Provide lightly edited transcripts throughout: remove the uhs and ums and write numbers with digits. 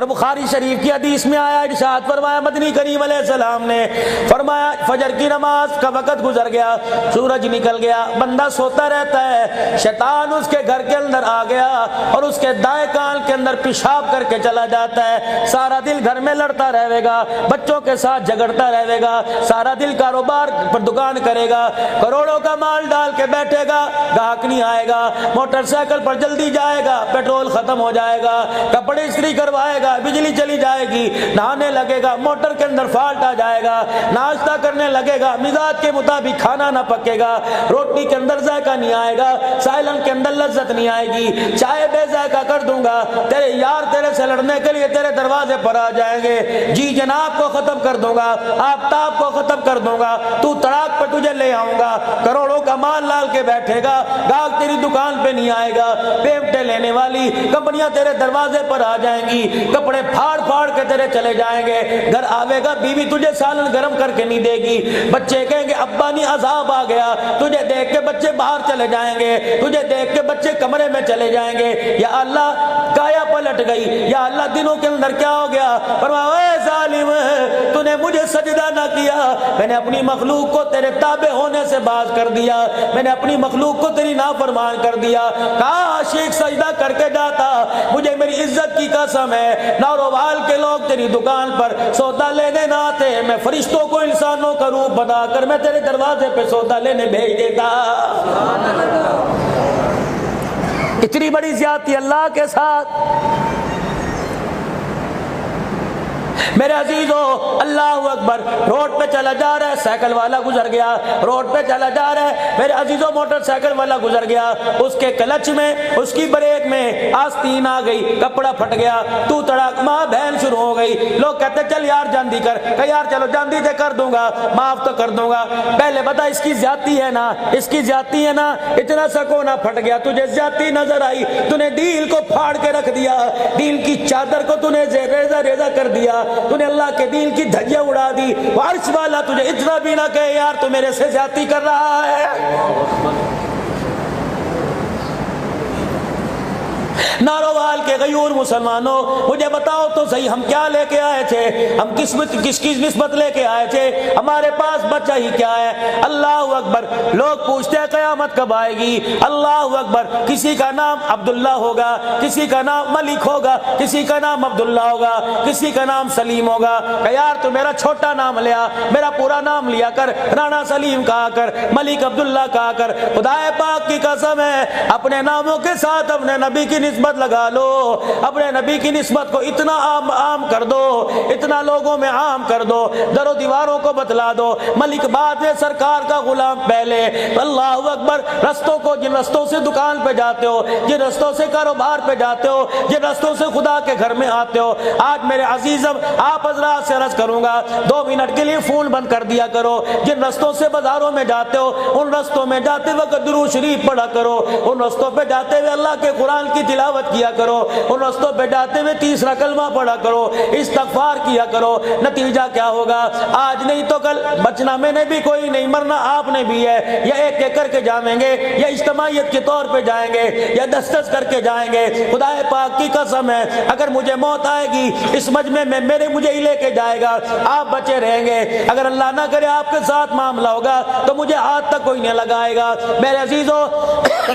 اور بخاری شریف کی حدیث میں آیا، ارشاد فرمایا مدنی کریم علیہ السلام نے فرمایا فجر کی نماز کا وقت گزر گیا، سورج نکل گیا، بندہ سوتا رہتا ہے، شیطان اس کے گھر کے اندر آ گیا اور اس کے دائیں کان کے اندر پیشاب کر کے چلا جاتا ہے، سارا دن گھر میں لڑتا رہے گا، بچوں کے ساتھ جھگڑتا رہے گا، سارا دن کاروبار پر دکان کرے گا، کروڑوں کا مال ڈال کے بیٹھے گا، گاہک نہیں آئے گا، موٹر سائیکل پر جلدی جائے گا، پیٹرول ختم ہو جائے گا، کپڑے استری کروائے گا، بجلی چلی جائے گی، نہانے لگے گا، موٹر کے اندر فالٹ آ جائے گا، ناشتہ کرنے لگے گا، مزاج کے مطابق کھانا نہ پکے گا، روٹی کے اندر ذائقہ نہیں آئے گا، سائلن کے اندر لذت نہیں آئے گی، چائے بے ذائقہ کر دوں گا، تیرے یار تیرے سے لڑنے کے لیے تیرے دروازے پر آ جائیں گے، جی جناب کو ختم کر دوں گا، آفتاب کو ختم کر دوں گا، تو تڑاک پہ تجھے لے آؤں گا، کروڑوں کا مال لال کے بیٹھے گا، گاہک تیری دکان پہ نہیں آئے گا، پیمٹے لینے والی کمپنیاں تیرے دروازے پر آ جائیں گی، کپڑے پھاڑ پھاڑ کے تیرے چلے جائیں گے، گھر آوے گا بیوی تجھے سالن گرم کر کے نہیں دے گی، بچے کہیں گے ابا نہیں عذاب آ گیا، تجھے دیکھ کے بچے باہر چلے جائیں گے، تجھے دیکھ کے بچے کمرے میں چلے جائیں گے، یا اللہ کایا پلٹ گئی، یا اللہ دنوں کے اندر کیا ہو گیا، فرمایا اے ظالم تو نے مجھے سجدہ نہ کیا، میں نے اپنی مخلوق کو تیرے تابع ہونے سے باز کر دیا، میں نے اپنی مخلوق کو تیری نافرمان کر دیا، کاش ایک سجدہ کر کے جاتا، مجھے میری عزت کی قسم ہے نارووال کے لوگ تیری دکان پر سودا لینے نہ آتے، میں فرشتوں کو انسانوں کا روپ بنا کر میں تیرے دروازے پہ سودا لینے بھیج دیتا۔ اتنی بڑی زیادتی اللہ کے ساتھ۔ میرے عزیزو اللہ اکبر، روڈ پہ چلا جا رہا ہے، سائیکل والا گزر گیا، روڈ پہ چلا جا رہا ہے، میرے عزیزو موٹر سائیکل والا گزر گیا، اس کے کلچ میں اس کی بریک میں آستین آ گئی، کپڑا پھٹ گیا، تو تڑاک ماں بہن شروع ہو گئی، لوگ کہتے چل یار جاندی کر، کہ یار چلو جاندی دے کر دوں گا، معاف تو کر دوں گا، پہلے بتا اس کی زیادتی ہے نا، اس کی زیادتی ہے نا، اتنا سا کونا پھٹ گیا، تجھے زیادتی نظر آئی، تو نے دل کو پھاڑ کے رکھ دیا، دل کی چادر کو تو نے ریزہ ریزہ کر دیا، تو نے اللہ کے دین کی دھجیاں اڑا دی، عرش والا تجھے اتنا بھی نہ کہے یار تو میرے سے زیادتی کر رہا ہے۔ نارووال کے غیور مسلمانوں مجھے بتاؤ تو صحیح ہم کیا لے کے آئے تھے، ہم کس کی نسبت لے کے آئے تھے، ہمارے پاس بچہ ہی کیا ہے۔ اللہ اکبر، لوگ پوچھتے ہیں قیامت کب آئے گی، اللہ اکبر، کسی کا نام عبداللہ ہوگا، کسی کا نام ملک ہوگا، کسی کا نام عبداللہ ہوگا، کسی کا نام سلیم ہوگا، کہ یار تو میرا چھوٹا نام لیا، میرا پورا نام لیا کر، رانا سلیم کہا کر، ملک عبداللہ کہا کر، خدا پاک کی قسم ہے اپنے ناموں کے ساتھ اپنے نبی کی نسبت لگا لو، اپنے نبی کی نسبت کو اتنا عام کر دو، اتنا لوگوں میں عام کر دو، در و دیواروں کو بتلا دو، ملک بعد میں سرکار کا غلام پہلے۔ اللہ اکبر، رستوں کو جن رستوں سے دکان پہ جاتے ہو، جن رستوں سے کاروبار پہ جاتے ہو، جن رستوں سے خدا کے گھر میں آتے ہو، آج میرے عزیزم آپ حضرات سے عرض کروں گا 2 منٹ کے لیے فون بند کر دیا کرو، جن رستوں سے بازاروں میں جاتے ہو ان رستوں میں جاتے وقت درود شریف پڑھا کرو، ان رستوں پہ جاتے ہوئے اللہ کے قرآن کی تلاوت کیا کرو، ان رستوں پہ جاتے ہوئے تیسرا کلمہ پڑھا کرو، استغفار کیا کرو، نتیجہ کیا ہوگا، آج نہیں تو کل بچنا میں نے بھی کوئی نہیں، مرنا آپ نے بھی ہے، یا ایک ایک کر کے جائیں گے، یا اجتماعیت کے طور پہ جائیں گے، یا دس کر کے جائیں گے، خدا پاک کی قسم ہے اگر مجھے موت آئے گی اس مجمع میں میرے ہی لے کے جائے گا، آپ بچے رہیں گے، اگر اللہ نہ کرے آپ کے ساتھ معاملہ ہوگا تو مجھے ہاتھ تک کوئی نہیں لگائے گا۔ میرے عزیزو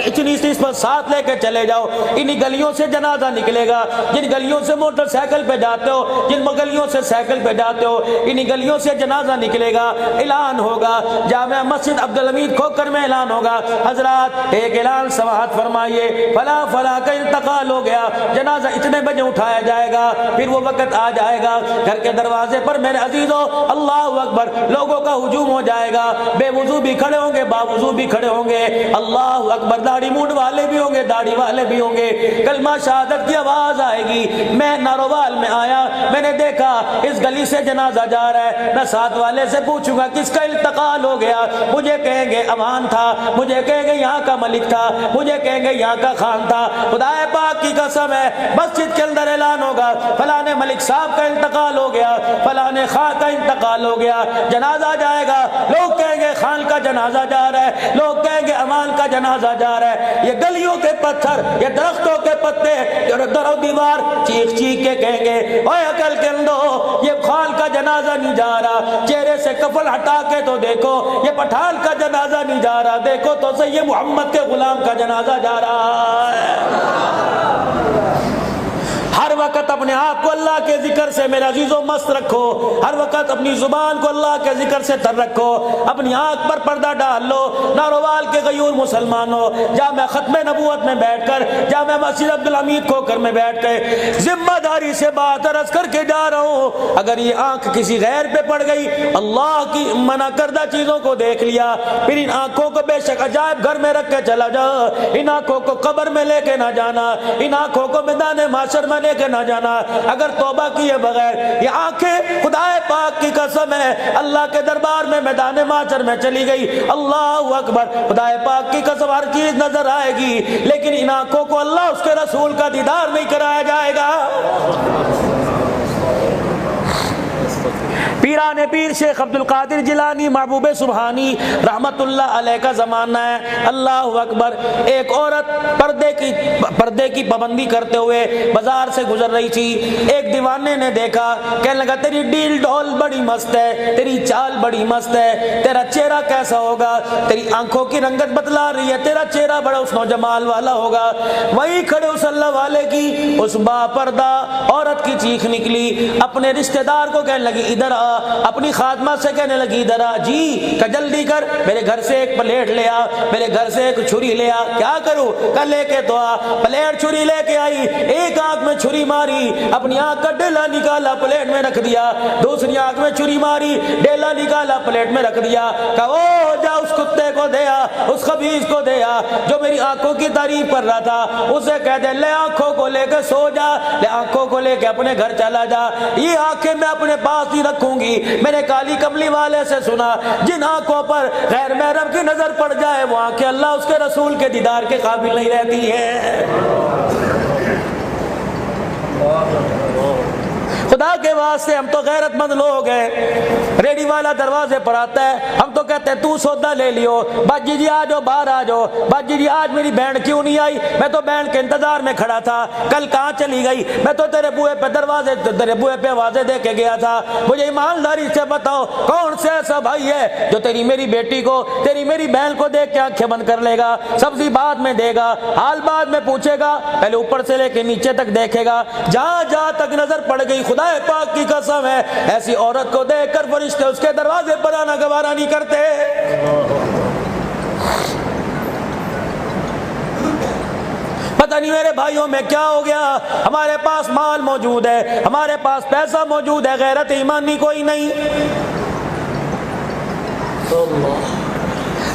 اتنی اس پر ساتھ لے کے چلے جاؤ، انہی گلیوں سے جنازہ نکلے گا، جن گلیوں سے موٹر سائیکل پہ جاتے ہو، جن گلیوں سے سائیکل پہ جاتے ہو، انہی گلیوں سے جنازہ نکلے گا، اعلان ہوگا، جامع مسجد عبدالحمید کھوکھر میں اعلان ہوگا، حضرات ایک اعلان سماعت فرمائیے، فلاں فلاں کا انتقال ہو گیا، جنازہ اتنے بجے اٹھایا جائے گا، پھر وہ وقت آ جائے گا، گھر کے دروازے پر میرے عزیزو اللہ اکبر لوگوں کا ہجوم ہو جائے گا، بے وضو بھی کھڑے ہوں گے، باوضو بھی کھڑے ہوں گے، اللہ اکبر، داڑھی مونڈ والے بھی ہوں گے، داڑھی والے بھی ہوں گے، کلمہ شہادت کی آواز آئے گی۔ میں نارووال میں آیا، میں نے دیکھا اس گلی سے جنازہ جا رہا ہے، میں ساتھ والے سے پوچھوں گا کس کا انتقال ہو گیا، مجھے کہیں گے امان تھا، مجھے کہیں گے یہاں کا ملک تھا، مجھے کہیں گے یہاں کا خان تھا، خدا پاک کی قسم ہے مسجد کے اندر اعلان ہوگا فلاں ملک صاحب کا انتقال ہو گیا، فلاں خان کا انتقال ہو گیا، جنازہ جائے گا، لوگ کہیں گے خان کا جنازہ جا رہا ہے، لوگ کہیں گے امان کا جنازہ جا رہا ہے، یہ گلیوں کے پتھر، یہ درخت درختوں کے پتے درو دیوار چیخ چیخ کے کہیں گے اوے عقل کے اندھو یہ خال کا جنازہ نہیں جا رہا، چہرے سے کفن ہٹا کے تو دیکھو یہ پٹھان کا جنازہ نہیں جا رہا، دیکھو تو صحیح یہ محمد کے غلام کا جنازہ جا رہا ہے۔ ہر وقت اپنے آپ کو اللہ کے ذکر سے میرے عزیزوں مست رکھو، ہر وقت اپنی زبان کو اللہ کے ذکر سے تر رکھو، اپنی آنکھ پر پردہ ڈال لو۔ ناروال کے غیور مسلمانوں، جامع ختم نبوت میں بیٹھ کر، جامع مسجد عبدالحمید کھوکھر میں بیٹھ کے ذمہ داری سے بات عرض کر کے جا رہا ہوں، اگر یہ آنکھ کسی غیر پہ پڑ گئی، اللہ کی منع کردہ چیزوں کو دیکھ لیا، پھر ان آنکھوں کو بے شک عجائب گھر میں رکھ کے چلا جا، ان آنکھوں کو قبر میں لے کے نہ جانا، ان آنکھوں کو میدان محشر میں لے کے نہ جانا۔ اگر توبہ کیے بغیر یہ آنکھیں خدا پاک کی قسم ہے اللہ کے دربار میں میدان محشر میں چلی گئی، اللہ اکبر، خدا پاک کی قسم ہر چیز نظر آئے گی، لیکن ان آنکھوں کو اللہ اس کے رسول کا دیدار نہیں کرایا جائے گا۔ پیران پیر شیخ عبد القادر جیلانی محبوب سبحانی رحمت اللہ علیہ کا زمانہ ہے، اللہ اکبر۔ ایک عورت پردے کی پابندی کرتے ہوئے بازار سے گزر رہی تھی، ایک دیوانے نے دیکھا، کہنے لگا تیری ڈیل ڈول بڑی مست ہے، تیری چال بڑی مست ہے، تیرا چہرہ کیسا ہوگا، تیری آنکھوں کی رنگت بتلا رہی ہے، تیرا چہرہ بڑا حسن و جمال والا ہوگا۔ وہی کھڑے اس اللہ والے کی اس با پردہ عورت کی چیخ نکلی، اپنے رشتہ دار کو کہنے لگی ادھر آ، اپنی خادمہ سے کہنے لگی ادھر آ، جی کہ جلدی کر، میرے گھر سے ایک پلیٹ لے آ، میرے گھر سے ایک چھری لے آ۔ کیا کروں کہ لے کے تو آ، پلیٹ چھری لے کے آئی، ایک آنکھ میں چھری ماری، اپنی آنکھ کا ڈیلا نکالا پلیٹ میں رکھ دیا، دوسری آنکھ میں چھری ماری، ڈیلا نکالا پلیٹ میں رکھ دیا، کہ او جا اس کتے کو دے آ، اس خبیث کو دے آ جو میری آنکھوں کی تعریف کر رہا تھا، اسے کہہ دے لے آنکھوں کو لے کے سو جا، لے آنکھوں کو لے کے اپنے گھر چلا جا، یہ آنکھیں میں اپنے پاس ہی رکھوں گی۔ میں نے کالی کملی والے سے سنا جن آنکھوں پر غیر محرم کی نظر پڑ جائے وہ آنکھیں اللہ اس کے رسول کے دیدار کے قابل نہیں رہتی ہے۔ خدا کے واسطے ہم تو غیرت مند لوگ ہیں، ریڈی والا دروازے پر آتا ہے، ہم تو کہتے ہیں تو سودا لے لیو، باجی جی آ جاؤ باہر آ جاؤ، باجی جی آج میری بہن کیوں نہیں آئی، میں تو بہن کے انتظار میں کھڑا تھا، کل کہاں چلی گئی، میں تو تیرے بوئے پہ آوازیں دے کے گیا تھا، مجھے ایمانداری سے بتاؤ کون سے ایسا بھائی ہے جو تیری میری بیٹی کو، تیری میری بہن کو دیکھ کے آنکھیں بند کر لے گا، سبزی بعد میں دے گا، حال بعد میں پوچھے گا، پہلے اوپر سے لے کے نیچے تک دیکھے گا، جہاں جہاں تک نظر پڑ گئی خدا پاک کی قسم ہے ایسی عورت کو دیکھ کر فرشتے اس کے دروازے پر آنا گوارا نہیں کرتے۔ پتہ نہیں میرے بھائیوں میں کیا ہو گیا، ہمارے پاس مال موجود ہے، ہمارے پاس پیسہ موجود ہے، غیرت ایمانی کوئی نہیں۔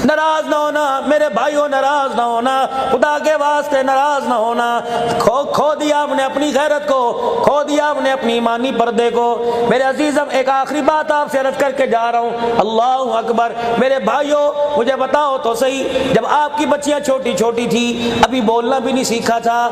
ناراض نہ ہونا میرے بھائیوں، ناراض نہ ہونا، خدا کے واسطے ناراض نہ ہونا۔ کھو دیا ہم نے اپنی غیرت کو، کھو دیا ہم نے اپنی ایمانی پردے کو۔ میرے عزیزم ایک آخری بات آپ سے عرض کر کے جا رہا ہوں، اللہ اکبر۔ میرے بھائیوں مجھے بتاؤ تو صحیح، جب آپ کی بچیاں چھوٹی چھوٹی تھی، ابھی بولنا بھی نہیں سیکھا تھا،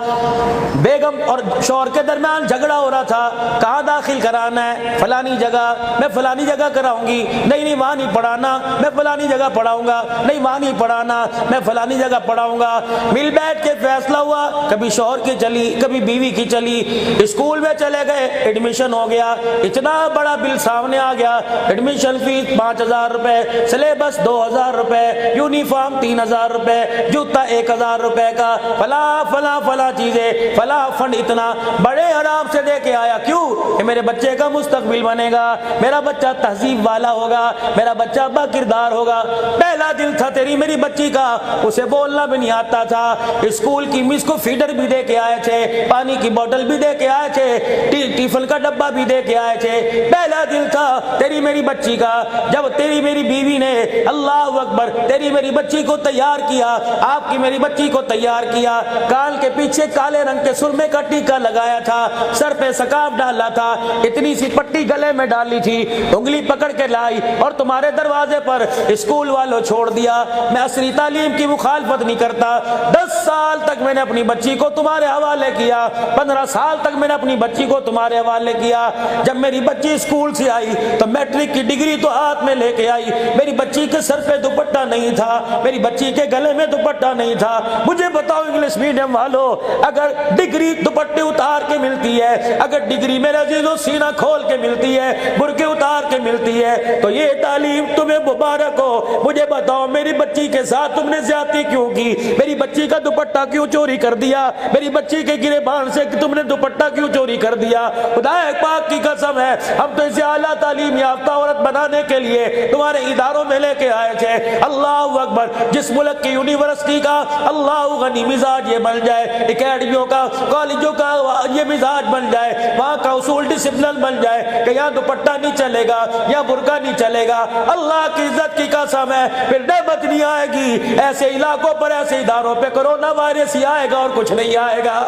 بیگم اور شوہر کے درمیان جھگڑا ہو رہا تھا، کہاں داخل کرانا ہے، فلانی جگہ، میں فلانی جگہ کراؤں گی، نہیں وہاں نہیں پڑھانا، میں فلانی جگہ پڑھاؤں گا، نہیں وہاں نہیں پڑھانا، میں فلانی جگہ پڑھاؤں گا۔ مل بیٹھ کے فیصلہ ہوا، کبھی شوہر کی چلی، کبھی بیوی کی چلی، اسکول میں چلے گئے، ایڈمیشن ہو گیا، اتنا بڑا بل سامنے آ گیا، ایڈمیشن فیس 5000 روپے، سلیبس 2000 روپے، یونیفارم 3000 روپے، جوتا 1000 روپے کا، فلاں فلاں فلاں چیزیں، فلاں فنڈ اتنا بڑے آرام سے دے کے آیا۔ کیوں؟ کہ میرے بچے کا مستقبل بنے گا، میرا بچہ تہذیب والا ہوگا، میرا بچہ با کردار ہوگا۔ پہلا دن تھا تیری میری بچی کا، اسے بولنا بھی نہیں آتا تھا، اسکول کی مس کو فیڈر بھی دے کے آئے تھے، پانی کی بوتل بھی دے کے آئے تھے، ٹیفن کا ڈبہ بھی دے کے آئے تھے۔ پہلا دن تھا تیری میری بچی کا، جب تیری میری بیوی نے اللہ اکبر تیری میری بچی کو تیار کیا، آپ کی میری بچی کو تیار کیا، کان کے پیچھے کالے رنگ کے سرمے کا ٹیکا لگایا تھا، سر پہ سکارف ڈالا تھا، اتنی سی پٹی گلے میں ڈالی تھی، انگلی پکڑ کے لائی اور تمہارے دروازے پر اسکول والوں چھوڑ دیا۔ میں عصری تعلیم کی مخالفت نہیں کرتا، 10 سال تک میں نے اپنی بچی کو تمہارے حوالے کیا، 15 سال تک میں نے اپنی بچی کو تمہارے حوالے کیا. جب میری بچی اسکول سے آئی تو میٹرک کی ڈگری تو ہاتھ میں لے کے آئی, میری بچی کے سر پہ دوپٹہ نہیں تھا, میری بچی کے گلے میں دوپٹہ نہیں تھا. مجھے بتاؤ انگلش میڈیم والوں, اگر ڈگری دوپٹے اتار کے ملتی ہے, اگر ڈگری میرے عزیزوں سینہ کھول کے ملتی ہے, برقع اتار کے ملتی ہے, تو یہ تعلیم تمہیں مبارک ہو. مجھے بتاؤ میری بچی کے ساتھ تم نے زیادتی کیوں کی؟ میری بچی کا دوپٹہ کیوں چوری کر دیا؟ میری بچی کے گریبان سے تم نے دوپٹہ کیوں چوری کر دیا؟ خدا پاک کی قسم ہے, ہم تو اسے اعلیٰ تعلیم یافتہ عورت بنانے کے لیے تمہارے اداروں میں لے کے آئے تھے. اللہ اکبر, جس ملک کی یونیورسٹی کا اللہ غنی مزاج یہ بن جائے, اکیڈمیوں کا, کالجوں کا یہ مزاج بن جائے, وہاں کا اصول ڈسپلن بن جائے کہ یہاں دوپٹہ نہیں چلے گا, یا برقع نہیں چلے گا, اللہ کی عزت کی قسم ہے پھر نعمت نہیں آئے گی. ایسے علاقوں پر, ایسے اداروں پہ کرونا وائرس ہی آئے گا اور کچھ نہیں آئے گا.